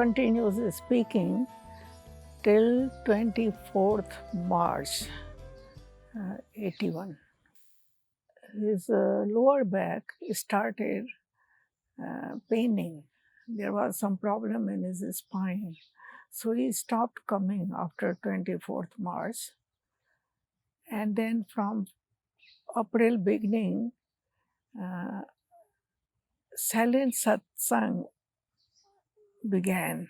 continues speaking till 24th March 81. His lower back started paining. There was some problem in his spine. So he stopped coming after 24th March. And then from April beginning, silent satsang began.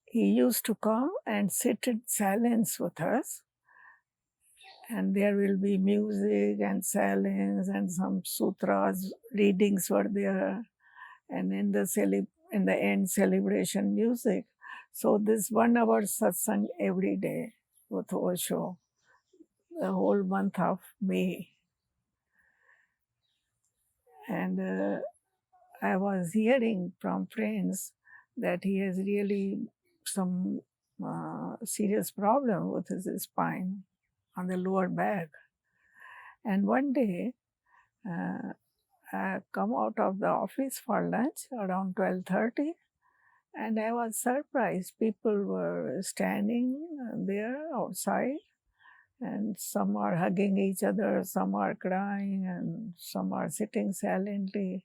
He used to come and sit in silence with us, and there will be music and silence and some sutras, readings were there, and in the end celebration music. So this 1 hour satsang every day with Osho, the whole month of May. And I was hearing from friends that he has really some serious problem with his spine on the lower back. And one day, I come out of the office for lunch around 12:30, and I was surprised. People were standing there outside, and some are hugging each other, some are crying, and some are sitting silently.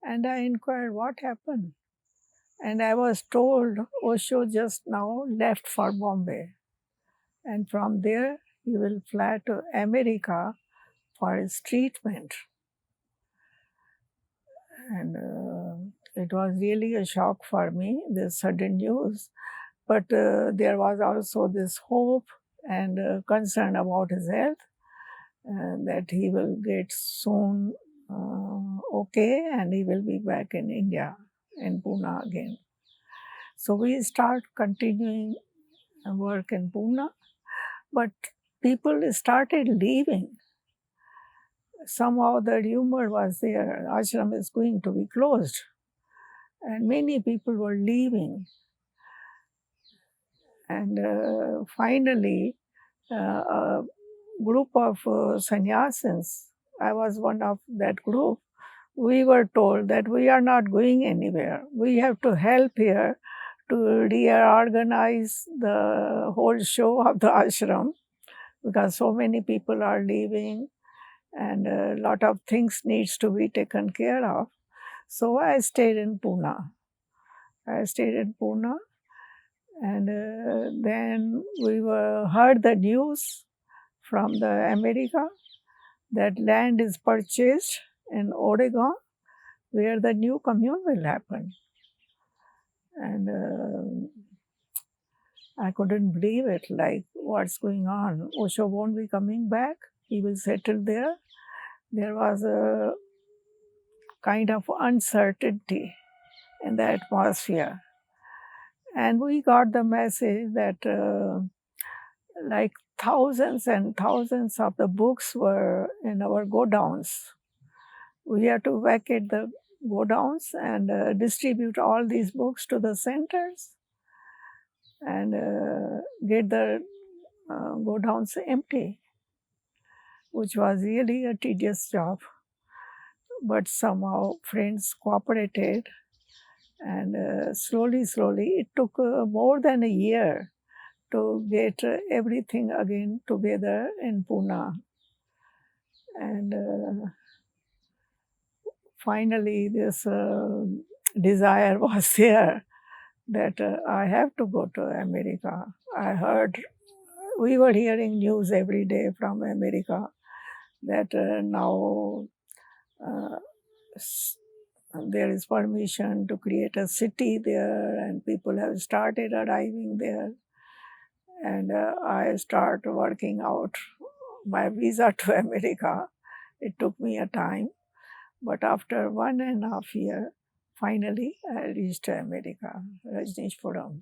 And I inquired what happened. And I was told Osho just now left for Bombay. And from there, he will fly to America for his treatment. And it was really a shock for me, this sudden news. But there was also this hope and concern about his health, that he will get soon okay and he will be back in India, in Pune again. So we start continuing work in Pune, but people started leaving. Somehow the rumor was there, ashram is going to be closed, and many people were leaving. And finally, a group of sannyasins, I was one of that group, we were told that we are not going anywhere. We have to help here to reorganize the whole show of the ashram, because so many people are leaving and a lot of things needs to be taken care of. So I stayed in Pune. And then we heard the news from the America that land is purchased in Oregon, where the new commune will happen. And I couldn't believe it, like, what's going on? Osho won't be coming back, he will settle there. There was a kind of uncertainty in the atmosphere. And we got the message that like thousands and thousands of the books were in our godowns. We had to vacate the godowns and distribute all these books to the centers and get the godowns empty, which was really a tedious job. But somehow friends cooperated, and slowly, it took more than a year to get everything again together in Pune. And finally, this desire was there that I have to go to America. We were hearing news every day from America that now there is permission to create a city there, and people have started arriving there. And I start working out my visa to America. It took me a time, but after 1.5 years, finally I reached America, Rajneeshpuram.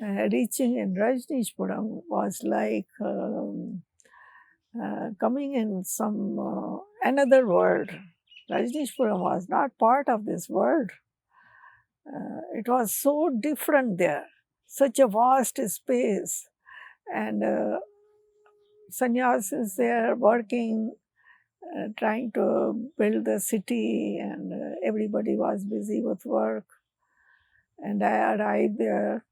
Reaching in Rajneeshpuram was like coming in some another world. Rajneeshpuram was not part of this world. It was so different there, such a vast space, and sannyasis there working, trying to build the city, and everybody was busy with work. And I arrived there.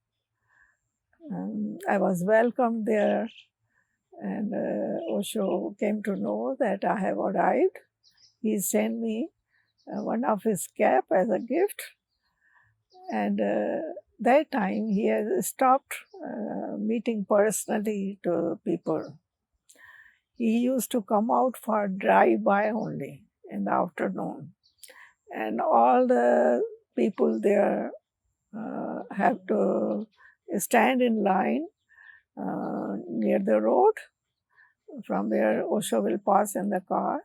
I was welcomed there, and Osho came to know that I have arrived. He sent me one of his cap as a gift, and that time he has stopped meeting personally to people. He used to come out for drive-by only in the afternoon, and all the people there have to stand in line near the road from where Osho will pass in the car.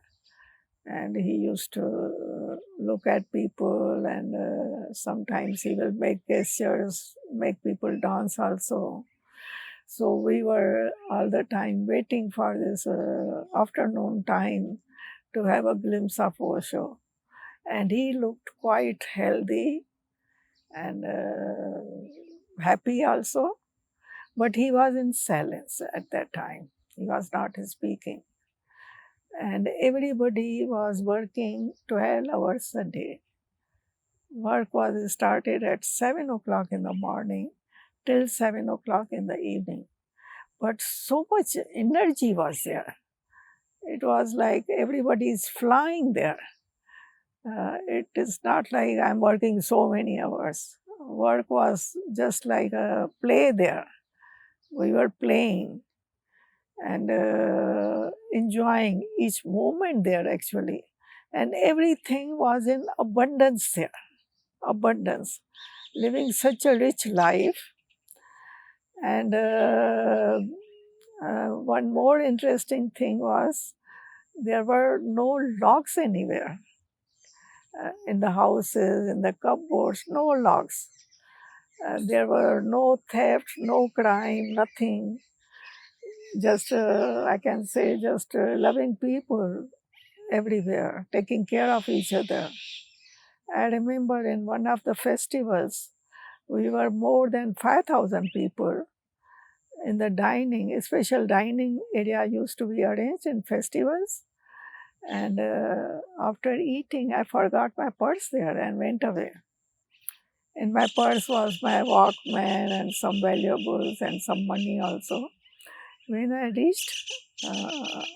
And he used to look at people, and sometimes he will make gestures, make people dance also. So we were all the time waiting for this afternoon time to have a glimpse of Osho. And he looked quite healthy and happy also, but he was in silence at that time. He was not speaking. And everybody was working 12 hours a day. Work was started at 7 o'clock in the morning till 7 o'clock in the evening. But so much energy was there. It was like everybody is flying there. It is not like I'm working so many hours. Work was just like a play there. We were playing and enjoying each moment there actually. And everything was in abundance there. Abundance. Living such a rich life. And one more interesting thing was there were no locks anywhere. In the houses, in the cupboards, no locks. There were no theft, no crime, nothing. Just, I can say, just loving people everywhere, taking care of each other. I remember in one of the festivals, we were more than 5,000 people in the dining, a special dining area used to be arranged in festivals. And after eating, I forgot my purse there and went away. In my purse was my Walkman and some valuables and some money also. When I reached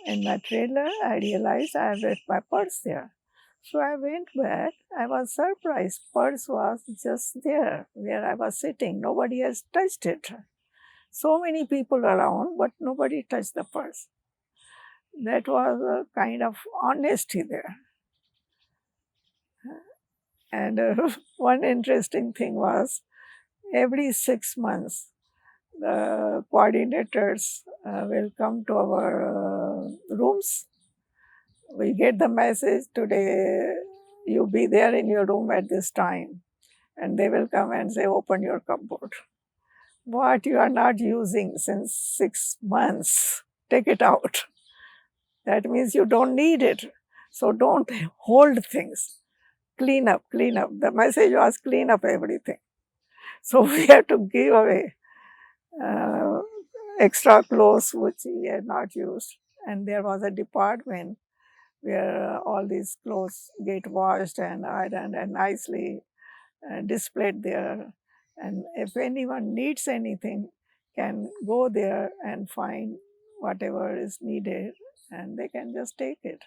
in my trailer, I realized I had left my purse there. So I went back. I was surprised. Purse was just there where I was sitting. Nobody has touched it. So many people around, but nobody touched the purse. That was a kind of honesty there. And one interesting thing was every 6 months, the coordinators will come to our rooms. We get the message today, you be there in your room at this time. And they will come and say, open your cupboard. What you are not using since 6 months, take it out. That means you don't need it. So don't hold things. Clean up, clean up. The message was clean up everything. So we had to give away uh, extra clothes which we had not used. And there was a department where all these clothes get washed and ironed and nicely displayed there. And if anyone needs anything, can go there and find whatever is needed and they can just take it.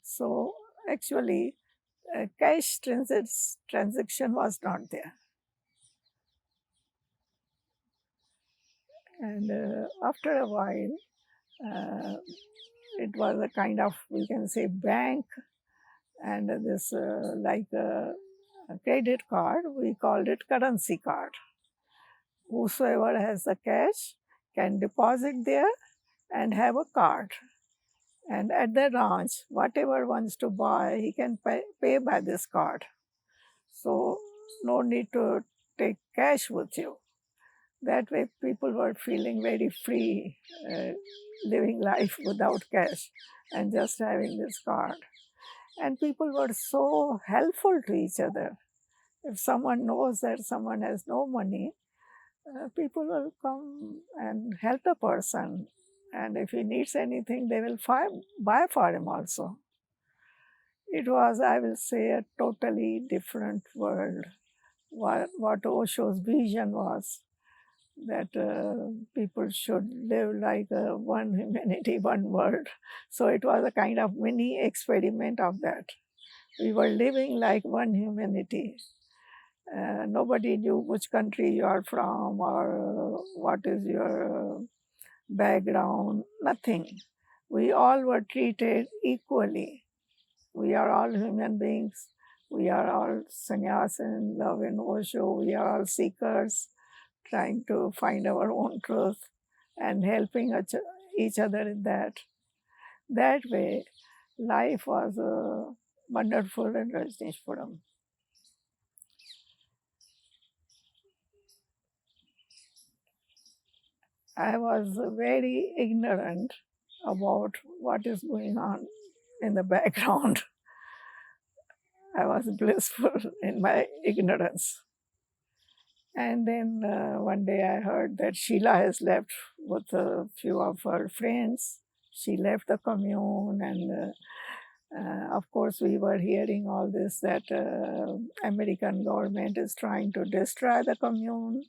So actually, cash transaction was not there. And after a while, it was a kind of, we can say, bank and this like a credit card, we called it currency card. Whosoever has the cash can deposit there and have a card. And at the ranch, whatever wants to buy, he can pay by this card. So no need to take cash with you. That way people were feeling very free, living life without cash and just having this card. And people were so helpful to each other. If someone knows that someone has no money, people will come and help the person. And if he needs anything, they will buy for him also. It was, I will say, a totally different world what Osho's vision was, that people should live like one humanity, one world. So it was a kind of mini experiment of that. We were living like one humanity. Nobody knew which country you are from or what is your background, nothing. We all were treated equally. We are all human beings. We are all sannyasin, love and Osho. We are all seekers trying to find our own truth and helping each other in that. That way, life was wonderful in Rajneeshpuram. I was very ignorant about what is going on in the background. I was blissful in my ignorance. And then one day I heard that Sheila has left with a few of her friends. She left the commune, and of course, we were hearing all this that American government is trying to destroy the commune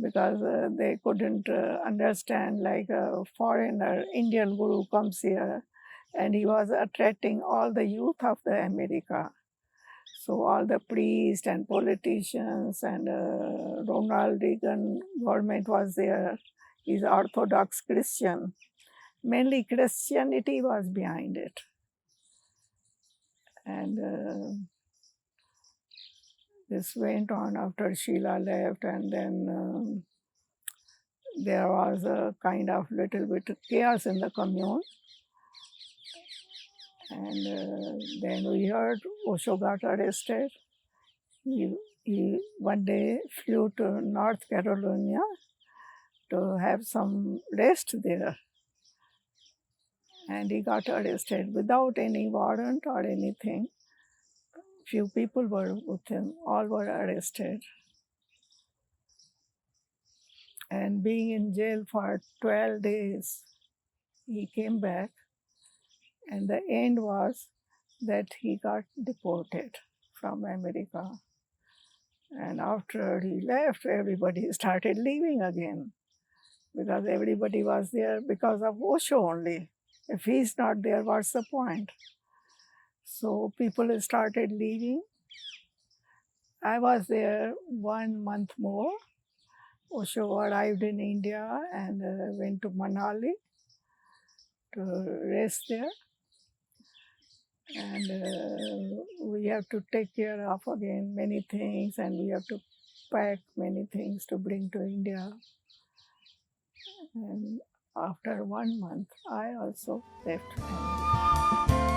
because they couldn't understand, like a foreigner, Indian guru comes here and he was attracting all the youth of the America. So all the priests and politicians and Ronald Reagan government was there. He's Orthodox Christian. Mainly Christianity was behind it. And this went on after Sheila left, and then there was a kind of little bit of chaos in the commune. And then we heard Osho got arrested. He one day flew to North Carolina to have some rest there. And he got arrested without any warrant or anything. Few people were with him, all were arrested. And being in jail for 12 days, he came back, and the end was that he got deported from America. And after he left, everybody started leaving again because everybody was there because of Osho only. If he's not there, what's the point? So people started leaving. I was there 1 month more. Osho arrived in India and went to Manali to rest there. And we have to take care of again many things, and we have to pack many things to bring to India. And after 1 month, I also left America.